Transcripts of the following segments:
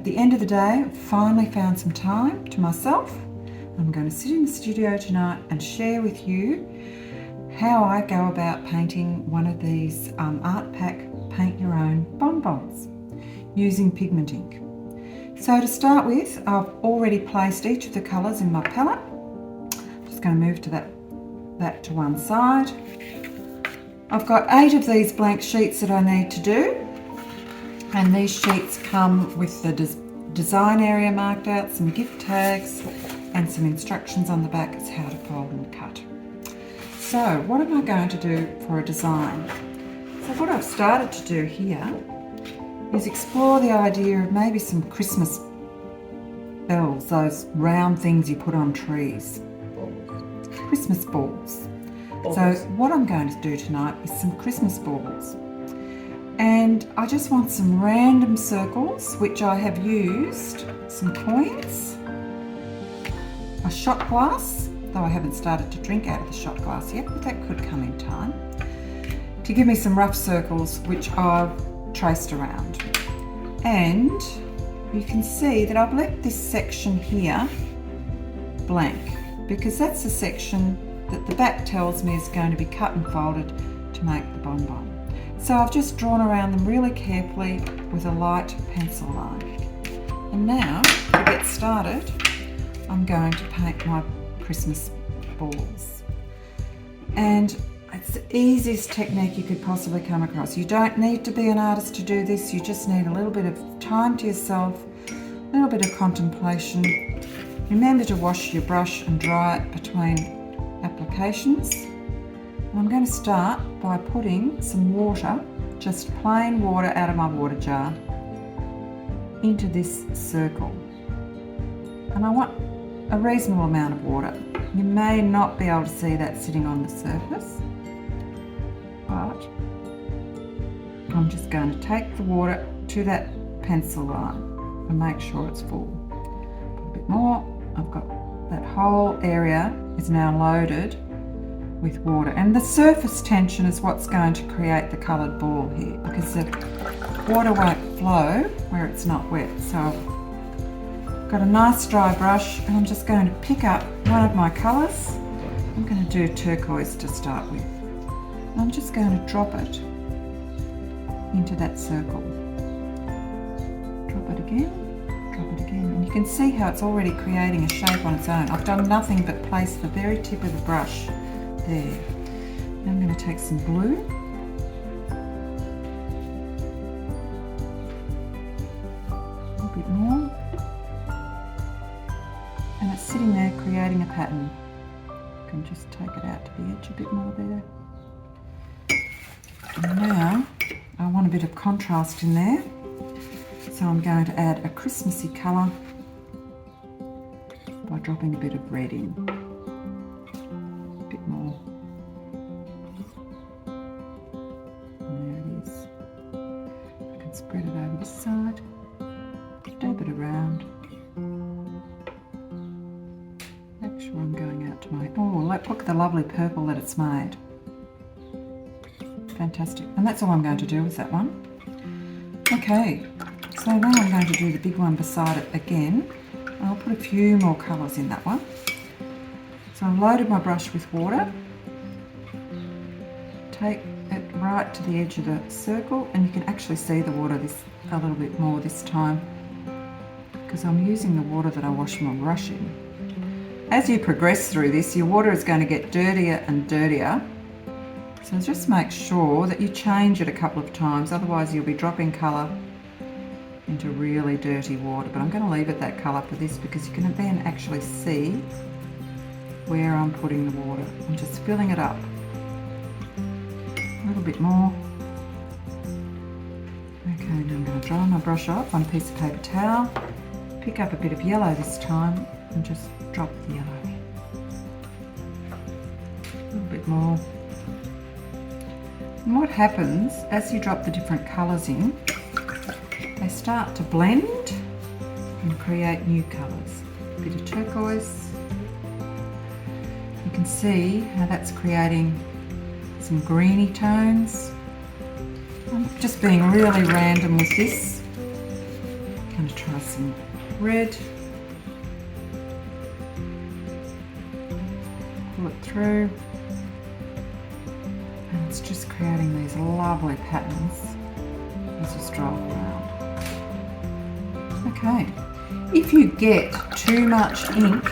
At the end of the day, I finally found some time to myself. I'm going to sit in the studio tonight and share with you how I go about painting one of these Artpack Paint Your Own bonbons using pigment ink. So to start with, I've already placed each of the colours in my palette. I'm just going to move to that to one side. I've got 8 of these blank sheets that I need to do, and these sheets come with the design area marked out, some gift tags and some instructions on the back as how to fold and cut. So what am I going to do for a design? So what I've started to do here is explore the idea of maybe some Christmas bells, those round things you put on trees. Christmas balls. So what I'm going to do tonight is some Christmas baubles. And I just want some random circles, which I have used some coins, a shot glass, though I haven't started to drink out of the shot glass yet, but that could come in time, to give me some rough circles which I've traced around. And you can see that I've left this section here blank, because that's the section that the back tells me is going to be cut and folded to make the bonbon. So I've just drawn around them really carefully with a light pencil line. And now, to get started, I'm going to paint my Christmas balls. And it's the easiest technique you could possibly come across. You don't need to be an artist to do this, you just need a little bit of time to yourself, a little bit of contemplation. Remember to wash your brush and dry it between applications. And I'm going to start by putting some water, just plain water out of my water jar, into this circle. And I want a reasonable amount of water. You may not be able to see that sitting on the surface, but I'm just going to take the water to that pencil line and make sure it's full. Put a bit more. I've got that whole area is now loaded with water, and the surface tension is what's going to create the coloured ball here, because the water won't flow where it's not wet. So I've got a nice dry brush, and I'm just going to pick up one of my colours. I'm going to do turquoise to start with. And I'm just going to drop it into that circle. Drop it again, and you can see how it's already creating a shape on its own. I've done nothing but place the very tip of the brush there. Now I'm going to take some blue, a little bit more, and it's sitting there creating a pattern. I can just take it out to the edge a bit more there. And now I want a bit of contrast in there, so I'm going to add a Christmassy colour by dropping a bit of red in. A bit more. And there it is. I can spread it over this side, dab it around. Make sure I'm going out to my... Oh, look at the lovely purple that it's made. Fantastic. And that's all I'm going to do with that one. Okay, so now I'm going to do the big one beside it again. I'll put a few more colours in that one. So I've loaded my brush with water. Take it right to the edge of the circle, and you can actually see the water a little bit more this time, because I'm using the water that I wash my brush in. As you progress through this, your water is going to get dirtier and dirtier. So just make sure that you change it a couple of times, otherwise you'll be dropping colour into really dirty water. But I'm going to leave it that colour for this, because you can then actually see where I'm putting the water. I'm just filling it up. A little bit more. Okay, now I'm going to dry my brush off on a piece of paper towel. Pick up a bit of yellow this time and just drop the yellow in. A little bit more. And what happens as you drop the different colours in, they start to blend and create new colours. A bit of turquoise. You can see how that's creating some greeny tones. I'm just being really random with this. You going to try some red. Pull it through. And it's just creating these lovely patterns as you stroll around. Okay, if you get too much ink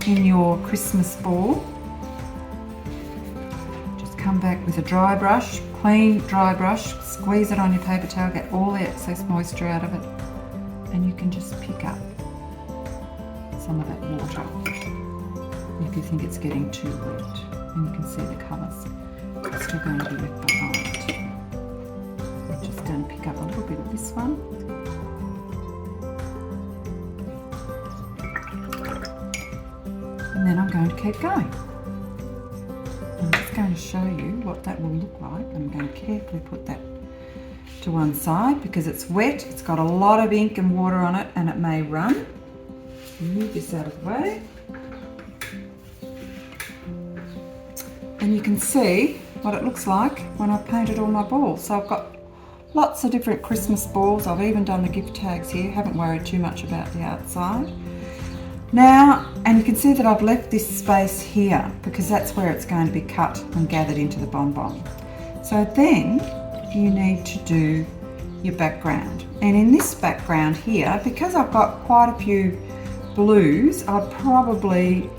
in your Christmas ball, just come back with a dry brush, clean dry brush, squeeze it on your paper towel, get all the excess moisture out of it, and you can just pick up some of that water if you think it's getting too wet. And you can see the colours are still going to be left behind. I'm just going to pick up a little bit of this one. And then I'm going to keep going. I'm just going to show you what that will look like. I'm going to carefully put that to one side because it's wet. It's got a lot of ink and water on it and it may run. Move this out of the way. And you can see what it looks like when I've painted all my balls. So I've got lots of different Christmas balls. I've even done the gift tags here. Haven't worried too much about the outside. Now, and you can see that I've left this space here because that's where it's going to be cut and gathered into the bonbon. So then you need to do your background. And in this background here, because I've got quite a few blues, I'd probably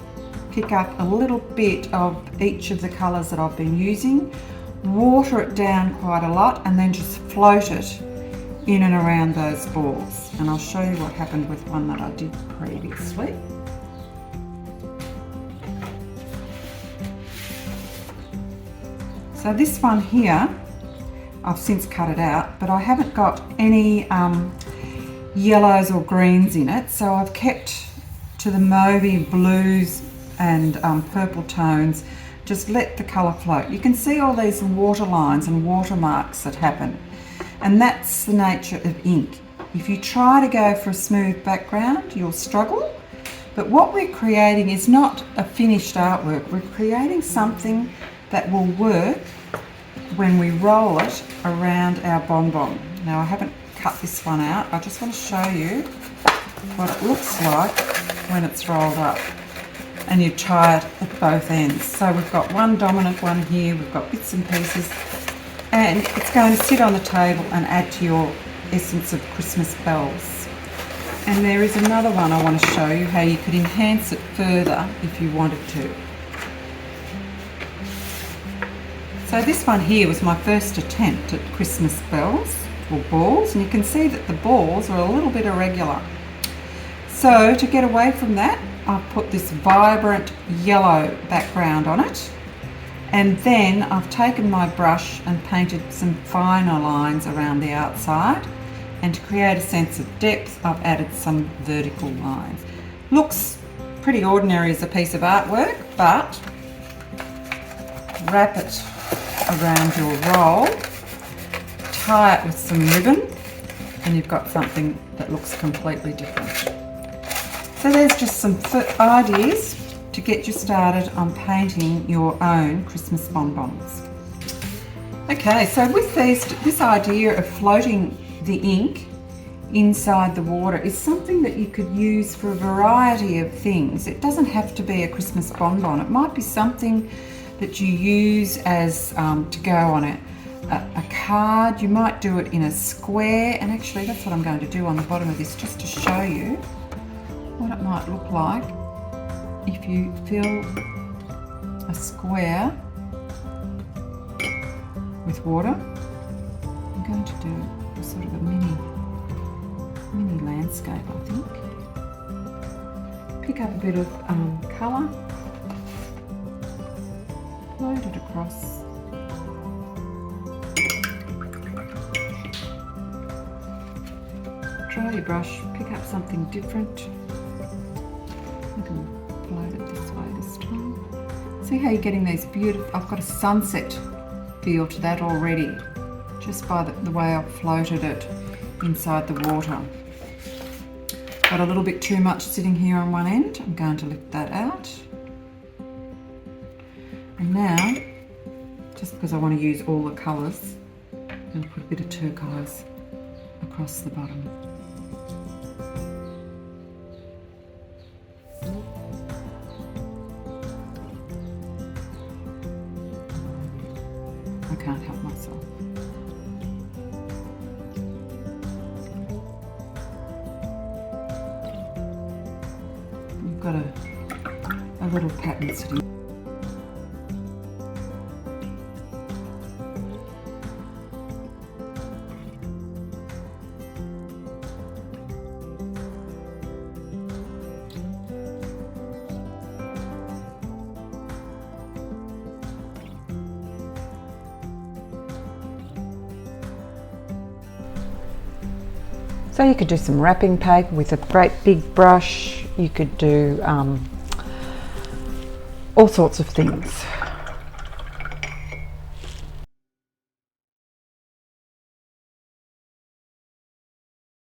pick up a little bit of each of the colours that I've been using, water it down quite a lot, and then just float it in and around those balls. And I'll show you what happened with one that I did previously. So this one here, I've since cut it out, but I haven't got any yellows or greens in it, so I've kept to the mauvey blues and purple tones. Just let the colour float. You can see all these water lines and watermarks that happen, and that's the nature of ink. If you try to go for a smooth background, you'll struggle. But what we're creating is not a finished artwork. We're creating something that will work when we roll it around our bonbon. Now I haven't cut this one out. I just want to show you what it looks like when it's rolled up. And you tie it at both ends. So we've got one dominant one here, we've got bits and pieces, and it's going to sit on the table and add to your essence of Christmas bells. And there is another one I want to show you how you could enhance it further if you wanted to. So this one here was my first attempt at Christmas bells or balls, and you can see that the balls are a little bit irregular. So to get away from that, I've put this vibrant yellow background on it, and then I've taken my brush and painted some finer lines around the outside, and to create a sense of depth I've added some vertical lines. Looks pretty ordinary as a piece of artwork, but wrap it around your roll, tie it with some ribbon, and you've got something that looks completely different. So there's just some ideas to get you started on painting your own Christmas bonbons. Okay, so with this idea of floating the ink inside the water is something that you could use for a variety of things. It doesn't have to be a Christmas bonbon. It might be something that you use as to go on a card. You might do it in a square, and actually that's what I'm going to do on the bottom of this, just to show you what it might look like if you fill a square with water. I'm going to do a sort of a mini landscape, I think. Pick up a bit of colour, float it across. Dry your brush, pick up something different. I can float it this way this time. See how you're getting these beautiful, I've got a sunset feel to that already, just by the way I've floated it inside the water. Got a little bit too much sitting here on one end. I'm going to lift that out. And now, just because I want to use all the colours, I'm going to put a bit of turquoise across the bottom. got a little pattern sitting. So you could do some wrapping paper with a great big brush. You could do all sorts of things.